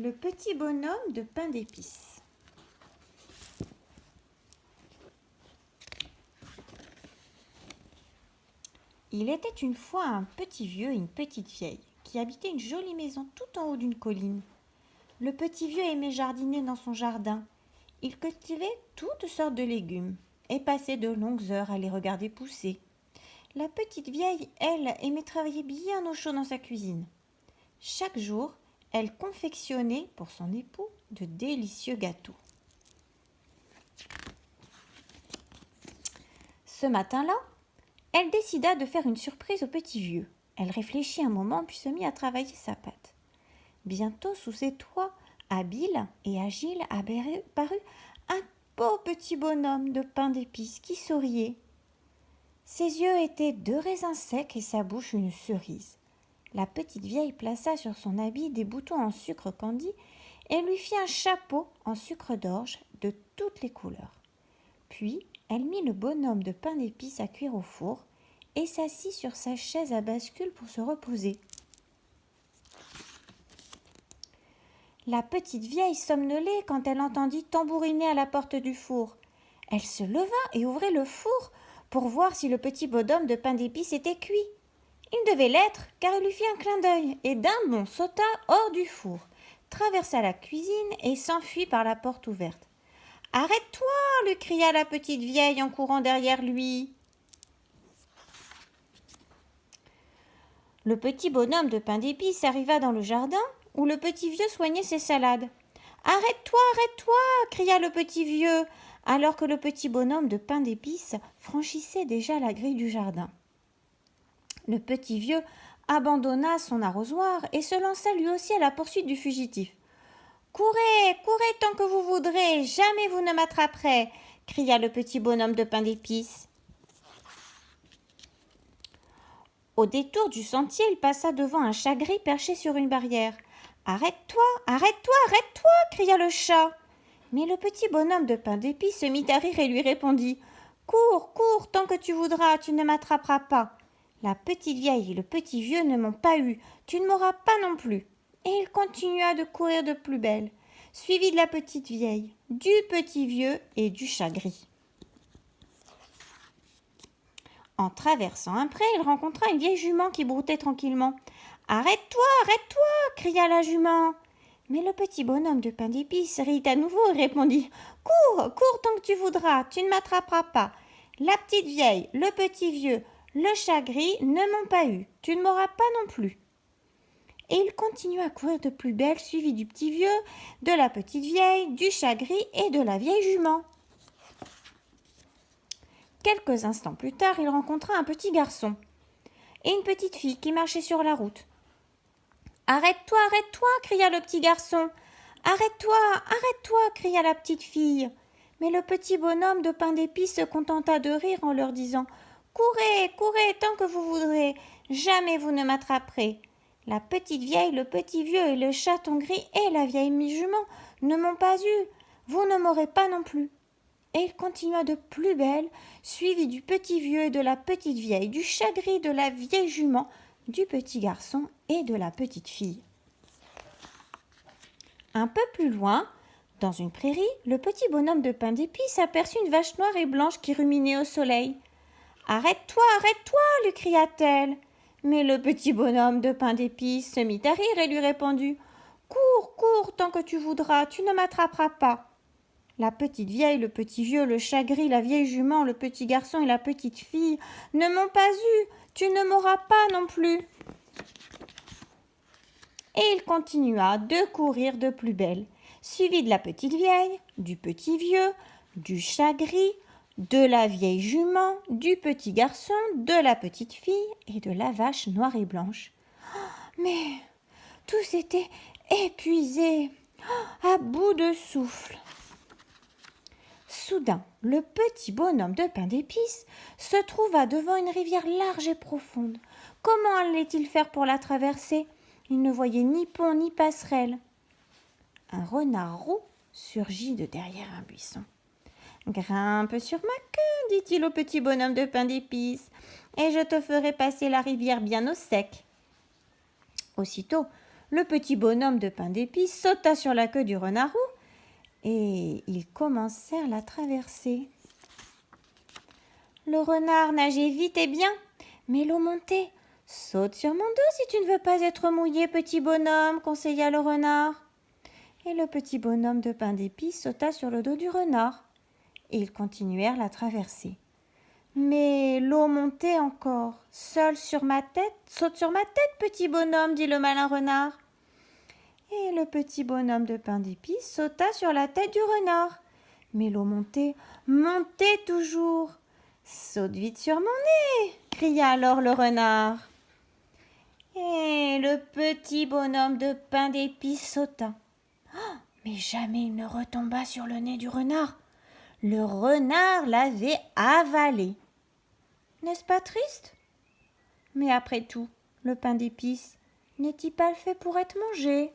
Le petit bonhomme de pain d'épices. Il était une fois un petit vieux et une petite vieille qui habitaient une jolie maison tout en haut d'une colline. Le petit vieux aimait jardiner dans son jardin. Il cultivait toutes sortes de légumes et passait de longues heures à les regarder pousser. La petite vieille, elle, aimait travailler bien au chaud dans sa cuisine. Chaque jour, elle confectionnait pour son époux de délicieux gâteaux. Ce matin-là, elle décida de faire une surprise au petit vieux. Elle réfléchit un moment puis se mit à travailler sa pâte. Bientôt, sous ses toits, habile et agile, apparut un beau petit bonhomme de pain d'épices qui souriait. Ses yeux étaient 2 raisins secs et sa bouche une cerise. La petite vieille plaça sur son habit des boutons en sucre candi et lui fit un chapeau en sucre d'orge de toutes les couleurs. Puis, elle mit le bonhomme de pain d'épices à cuire au four et s'assit sur sa chaise à bascule pour se reposer. La petite vieille somnolait quand elle entendit tambouriner à la porte du four. Elle se leva et ouvrit le four pour voir si le petit bonhomme de pain d'épices était cuit. Il devait l'être, car il lui fit un clin d'œil et d'un bond sauta hors du four, traversa la cuisine et s'enfuit par la porte ouverte. « Arrête-toi » lui cria la petite vieille en courant derrière lui. Le petit bonhomme de pain d'épices arriva dans le jardin où le petit vieux soignait ses salades. « Arrête-toi, arrête-toi » cria le petit vieux, alors que le petit bonhomme de pain d'épices franchissait déjà la grille du jardin. Le petit vieux abandonna son arrosoir et se lança lui aussi à la poursuite du fugitif. « Courez, courez tant que vous voudrez, jamais vous ne m'attraperez » cria le petit bonhomme de pain d'épices. Au détour du sentier, il passa devant un chat gris perché sur une barrière. « Arrête-toi, arrête-toi, arrête-toi » cria le chat. Mais le petit bonhomme de pain d'épices se mit à rire et lui répondit « Cours, cours, tant que tu voudras, tu ne m'attraperas pas. La petite vieille et le petit vieux ne m'ont pas eu, tu ne m'auras pas non plus. » Et il continua de courir de plus belle, suivi de la petite vieille, du petit vieux et du chat gris. En traversant un pré, il rencontra une vieille jument qui broutait tranquillement. « Arrête-toi, arrête-toi » cria la jument. Mais le petit bonhomme de pain d'épices rit à nouveau et répondit « Cours, cours tant que tu voudras, tu ne m'attraperas pas. La petite vieille, le petit vieux, le chat gris ne m'ont pas eu, tu ne m'auras pas non plus. » Et il continua à courir de plus belle, suivi du petit vieux, de la petite vieille, du chat gris et de la vieille jument. Quelques instants plus tard, il rencontra un petit garçon et une petite fille qui marchaient sur la route. « Arrête-toi, arrête-toi » cria le petit garçon. « Arrête-toi, arrête-toi » cria la petite fille. Mais le petit bonhomme de pain d'épices se contenta de rire en leur disant « Courez, courez tant que vous voudrez, jamais vous ne m'attraperez. La petite vieille, le petit vieux et le chaton gris et la vieille jument ne m'ont pas eu, vous ne m'aurez pas non plus. » Et il continua de plus belle, suivi du petit vieux et de la petite vieille, du chat gris, de la vieille jument, du petit garçon et de la petite fille. Un peu plus loin, dans une prairie, le petit bonhomme de pain d'épices aperçut une vache noire et blanche qui ruminait au soleil. « Arrête-toi, arrête-toi » lui cria-t-elle. Mais le petit bonhomme de pain d'épices se mit à rire et lui répondit « Cours, cours tant que tu voudras, tu ne m'attraperas pas. » La petite vieille, le petit vieux, le chat gris, la vieille jument, le petit garçon et la petite fille ne m'ont pas eu, tu ne m'auras pas non plus. Et il continua de courir de plus belle, suivi de la petite vieille, du petit vieux, du chat gris, de la vieille jument, du petit garçon, de la petite fille et de la vache noire et blanche. Mais tous étaient épuisés, à bout de souffle. Soudain, le petit bonhomme de pain d'épices se trouva devant une rivière large et profonde. Comment allait-il faire pour la traverser ? Il ne voyait ni pont ni passerelle. Un renard roux surgit de derrière un buisson. « Grimpe sur ma queue, dit-il au petit bonhomme de pain d'épices, et je te ferai passer la rivière bien au sec. » Aussitôt, le petit bonhomme de pain d'épices sauta sur la queue du renard roux et ils commencèrent la traversée. Le renard nageait vite et bien, mais l'eau montait. « Saute sur mon dos si tu ne veux pas être mouillé, petit bonhomme, conseilla le renard. Et le petit bonhomme de pain d'épices sauta sur le dos du renard. Et ils continuèrent la traversée. Mais l'eau montait encore. « Seul sur ma tête, saute sur ma tête, petit bonhomme, dit le malin renard. Et le petit bonhomme de pain d'épices sauta sur la tête du renard. Mais l'eau montait, montait toujours. « Saute vite sur mon nez !» cria alors le renard. Et le petit bonhomme de pain d'épices sauta. Mais jamais il ne retomba sur le nez du renard. Le renard l'avait avalé. N'est-ce pas triste? Mais après tout, le pain d'épices n'est-il pas fait pour être mangé?